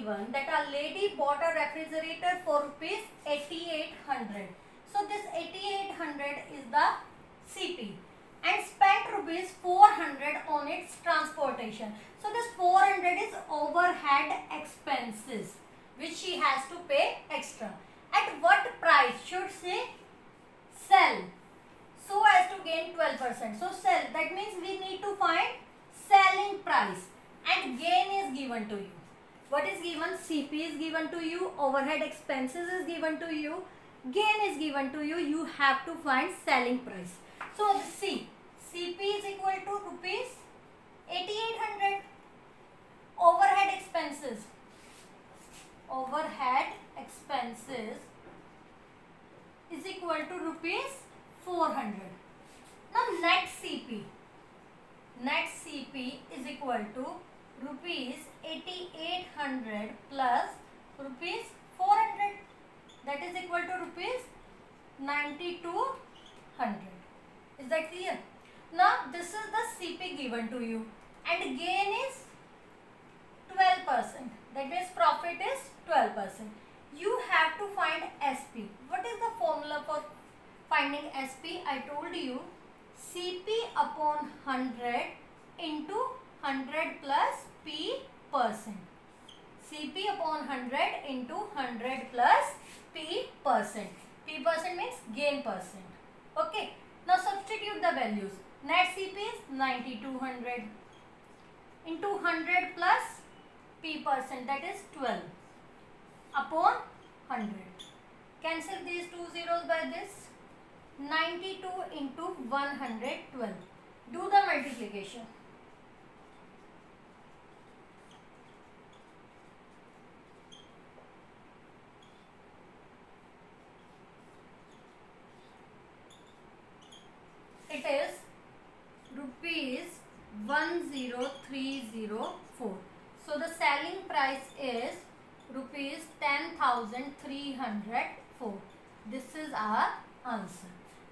given that a lady bought a refrigerator for rupees 8800. So this 8800 is the CP and spent rupees 400 on its transportation. So this 400 is overhead expenses which she has to pay extra. At what price should she sell so as to gain 12%? So sell, that means we need to find selling price and gain is given to you. What is given? CP is given to you, overhead expenses is given to you, gain is given to you. You have to find selling price. So see, CP is equal to rupees 8800. Overhead expenses is equal to rupees 400. Now net CP is equal to rupees 8800 plus rupees 400, that is equal to rupees 9200. Is that clear? Now this is the CP given to you and gain is 12%, that means profit is 12%. You have to find SP. What is the formula for finding SP? I told you CP upon 100 into 100 plus P percent. CP upon 100 into 100 plus P percent. P percent means gain percent. Okay. Now substitute the values. Net CP is 9200 into 100 plus P percent, that is 12 upon 100. Cancel these two zeros by this. 92 into 112. Do the multiplication. It is rupees 10304. So the selling price is rupees 10,304. This is our answer.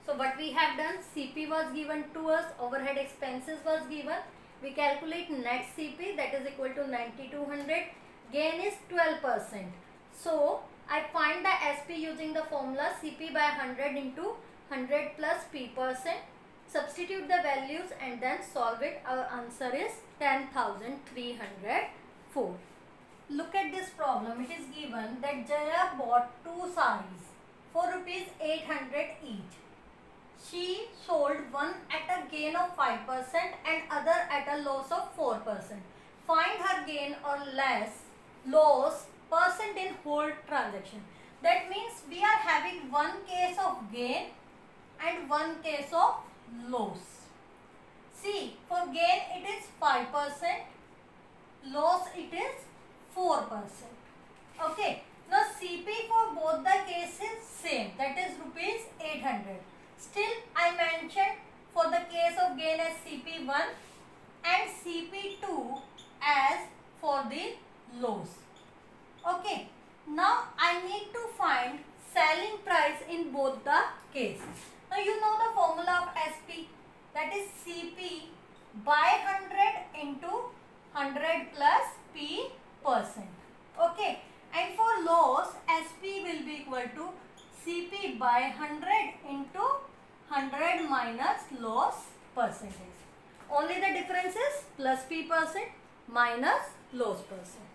So what we have done, CP was given to us, overhead expenses was given. We calculate net CP, that is equal to 9200. Gain is 12%. So I find the SP using the formula CP by 100 into 100 plus P percent. Substitute the values and then solve it. Our answer is 10,304. Look at this problem. It is given that Jaya bought two sarees for rupees 800 each. She sold one at a gain of 5% and other at a loss of 4%. Find her gain or loss percent in whole transaction. That means we are having one case of gain and one case of loss. See, for gain it is 5%, loss it is 4%. Okay. Now CP for both the cases same, that is rupees 800. Still I mentioned for the case of gain as CP1 and CP2 as for the loss. Okay. Now I need to find selling price in both the cases. Now you know the formula of SP, that is CP by 100 into 100 plus P percent. Okay. And for loss, SP will be equal to CP by 100 into 100 minus loss percentage. Only the difference is plus P percent minus loss percent.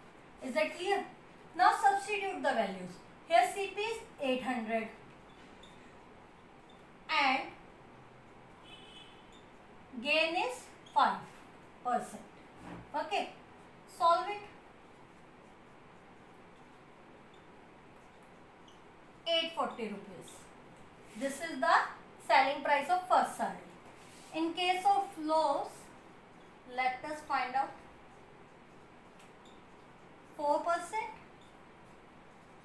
Is that clear? Now substitute the values. Here CP is 800 and gain is 5%. Okay. Solve it. 840 rupees. This is the selling price of first saree. In case of loss, let us find out. 4%,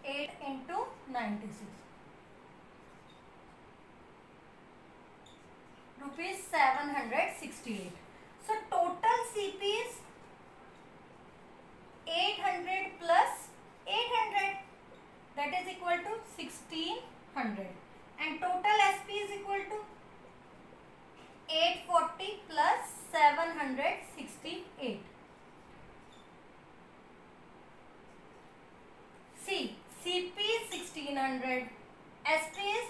8 into 96. Rupees 768. So total CP is 800 plus 800. That is equal to 1600 and total SP is equal to 840 plus 768. 1600, SP is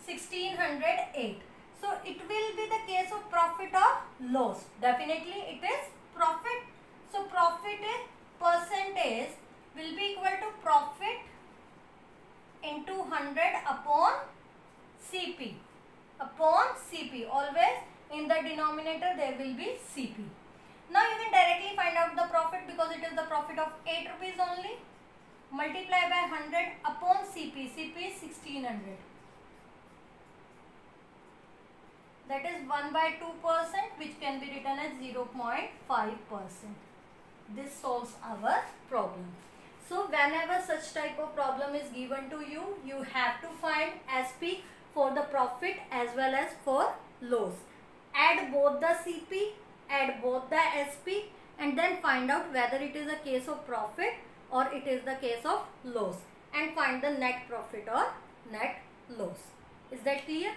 1608. So it will be the case of profit or loss. Definitely it is profit. So profit is percentage will be equal to profit into 100 upon CP. Upon CP. Always in the denominator there will be CP. Now you can directly find out the profit because it is the profit of 8 rupees only. Multiply by 100 upon CP. CP is 1600. That is 1 by 2%, which can be written as 0.5%. This solves our problem. So whenever such type of problem is given to you, you have to find SP for the profit as well as for loss. Add both the CP, add both the SP, and then find out whether it is a case of profit or it is the case of loss, and find the net profit or net loss. Is that clear?